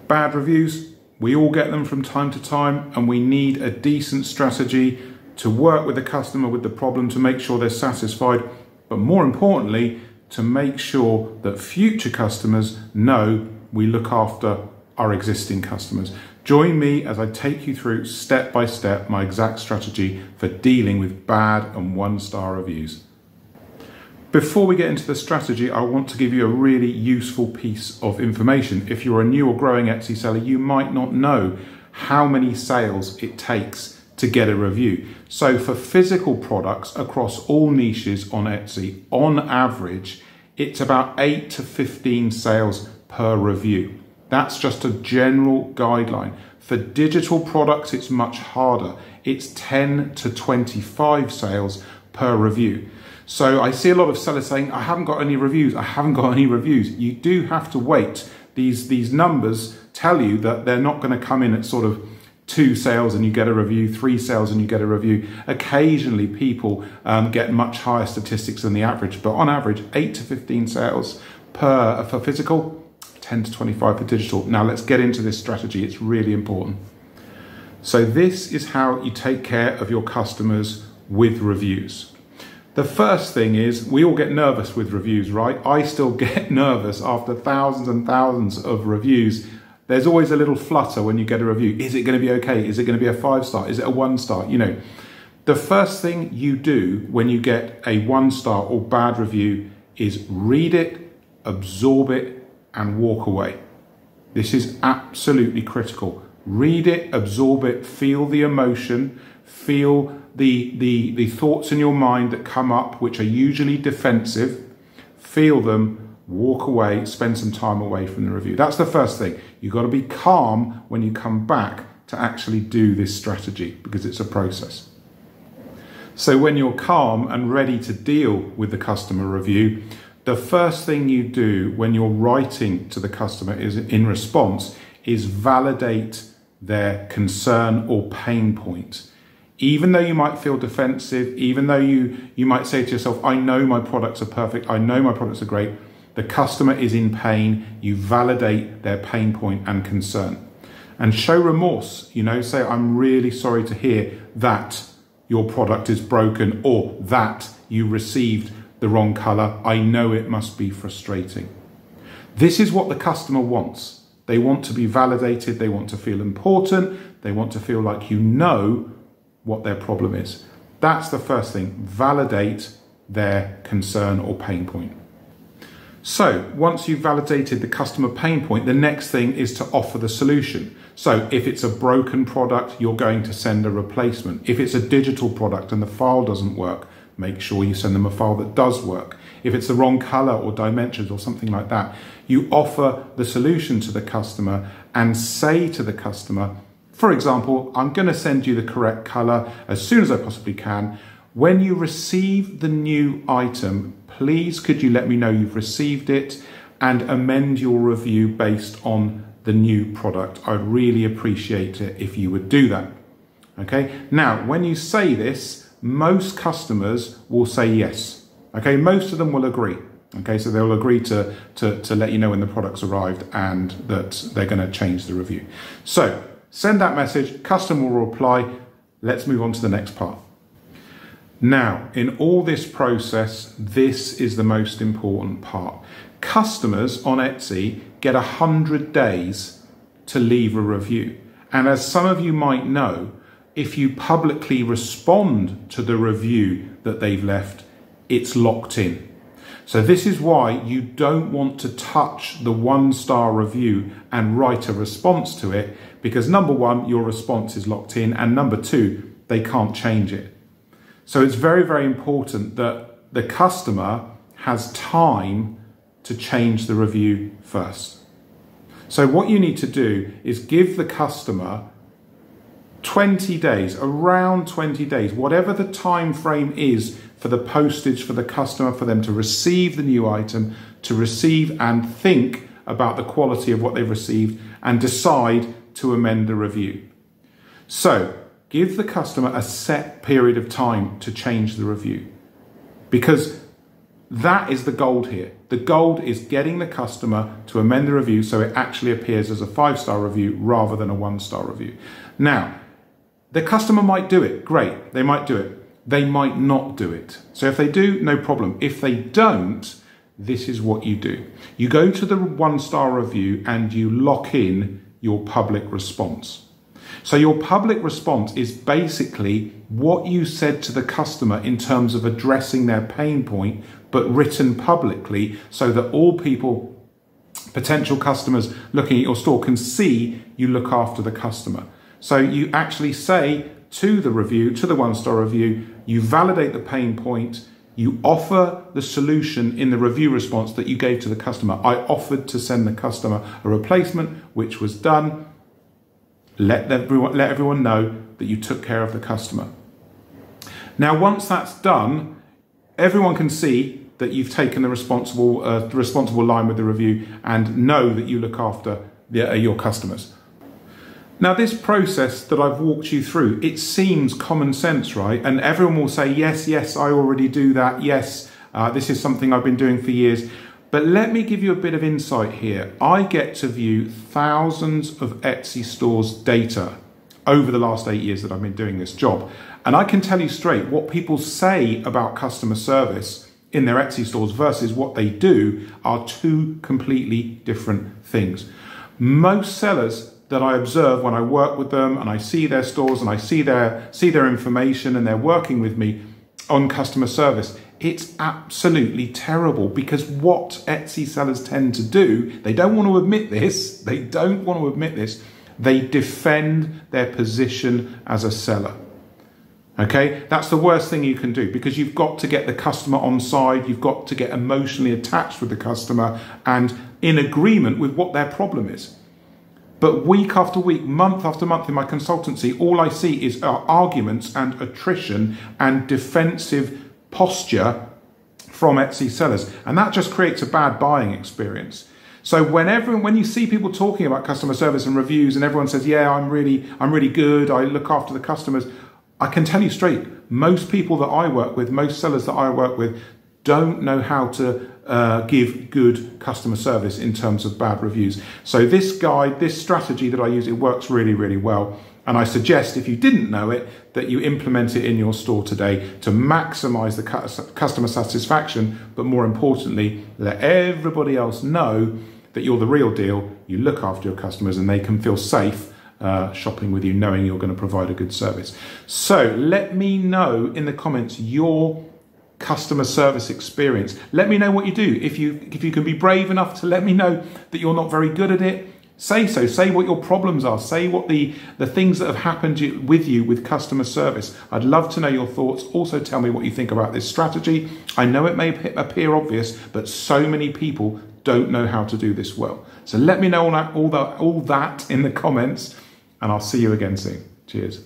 Bad reviews, we all get them from time to time, and we need a decent strategy to work with the customer with the problem to make sure they're satisfied, but more importantly, to make sure that future customers know we look after our existing customers. Join me as I take you through step by step my exact strategy for dealing with bad and one-star reviews. Before we get into the strategy, I want to give you a really useful piece of information. If you're a new or growing Etsy seller, you might not know how many sales it takes to get a review. So for physical products across all niches on Etsy, on average, it's about 8 to 15 sales per review. That's just a general guideline. For digital products, it's much harder. It's 10 to 25 sales per review. So I see a lot of sellers saying, I haven't got any reviews, I haven't got any reviews. You do have to wait. These numbers tell you that they're not going to come in at sort of 2 sales and you get a review, 3 sales and you get a review. Occasionally people get much higher statistics than the average, but on average 8 to 15 sales for physical, 10 to 25 for digital. Now let's get into this strategy, it's really important. So this is how you take care of your customers with reviews. The first thing is, we all get nervous with reviews, right? I still get nervous after thousands and thousands of reviews. There's always a little flutter when you get a review. Is it going to be okay? Is it going to be a 5-star? Is it a 1-star? You know, the first thing you do when you get a 1-star or bad review is read it, absorb it, and walk away. This is absolutely critical. Read it, absorb it, feel the emotion, feel the thoughts in your mind that come up, which are usually defensive. Feel them, walk away, spend some time away from the review. That's the first thing. You've got to be calm when you come back to actually do this strategy, because it's a process. So when you're calm and ready to deal with the customer review, the first thing you do when you're writing to the customer is, in response, is validate their concern or pain point. Even though you might feel defensive, even though you might say to yourself, I know my products are perfect, I know my products are great, the customer is in pain, you validate their pain point and concern. And show remorse, you know, say, I'm really sorry to hear that your product is broken or that you received the wrong color. I know it must be frustrating. This is what the customer wants. They want to be validated, they want to feel important, they want to feel like you know what their problem is. That's the first thing. Validate their concern or pain point. So once you've validated the customer pain point, the next thing is to offer the solution. So if it's a broken product, you're going to send a replacement. If it's a digital product and the file doesn't work, make sure you send them a file that does work. If it's the wrong color or dimensions or something like that, you offer the solution to the customer and say to the customer, for example, I'm going to send you the correct color as soon as I possibly can. When you receive the new item, please could you let me know you've received it and amend your review based on the new product. I'd really appreciate it if you would do that. Okay. Now, when you say this, most customers will say yes. Okay. Most of them will agree. Okay. So they'll agree to let you know when the product's arrived and that they're going to change the review. So send that message, customer will reply. Let's move on to the next part. Now, in all this process, this is the most important part. Customers on Etsy get 100 days to leave a review. And as some of you might know, if you publicly respond to the review that they've left, it's locked in. So this is why you don't want to touch the 1-star review and write a response to it, because number one, your response is locked in, and number two, they can't change it. So it's very, very important that the customer has time to change the review first. So what you need to do is give the customer 20 days, around 20 days, whatever the time frame is for the postage for the customer, for them to receive the new item, to receive and think about the quality of what they've received and decide to amend the review. So give the customer a set period of time to change the review, because That is the gold here. The gold is getting the customer to amend the review so it actually appears as a 5-star review rather than a 1-star review. Now, the customer might do it. Great, they might do it. They might not do it. So if they do, no problem. If they don't, this is what you do. You go to the 1-star review and you lock in your public response. So your public response is basically what you said to the customer in terms of addressing their pain point, but written publicly so that all people, potential customers looking at your store, can see you look after the customer. So you actually say to the review, to the 1-star review, you validate the pain point, you offer the solution in the review response that you gave to the customer. I offered to send the customer a replacement, which was done. Let everyone know that you took care of the customer. Now, once that's done, everyone can see that you've taken the responsible line with the review and know that you look after your customers. Now, this process that I've walked you through, it seems common sense, right? And everyone will say, yes, yes, I already do that. Yes, this is something I've been doing for years. But let me give you a bit of insight here. I get to view thousands of Etsy stores' data over the last 8 years that I've been doing this job. And I can tell you straight what people say about customer service in their Etsy stores versus what they do are two completely different things. Most sellers that I observe when I work with them and I see their stores and I see their information and they're working with me on customer service, it's absolutely terrible, because what Etsy sellers tend to do, they don't want to admit this, they defend their position as a seller. Okay, that's the worst thing you can do, because you've got to get the customer on side, you've got to get emotionally attached with the customer and in agreement with what their problem is. But week after week, month after month in my consultancy, all I see is arguments and attrition and defensive posture from Etsy sellers. And that just creates a bad buying experience. So when you see people talking about customer service and reviews and everyone says, yeah, I'm really good, I look after the customers, I can tell you straight, most people that I work with, most sellers that I work with, don't know how to give good customer service in terms of bad reviews. So this guide, this strategy that I use, it works really, really well. And I suggest, if you didn't know it, that you implement it in your store today to maximize the customer satisfaction, but more importantly, let everybody else know that you're the real deal, you look after your customers, and they can feel safe shopping with you, knowing you're going to provide a good service. So let me know in the comments your customer service experience. Let me know what you do. If you can be brave enough to let me know that you're not very good at it, say so. Say what your problems are. Say what the things that have happened with you with customer service. I'd love to know your thoughts. Also tell me what you think about this strategy. I know it may appear obvious, but so many people don't know how to do this well. So let me know all that in the comments, and I'll see you again soon. Cheers.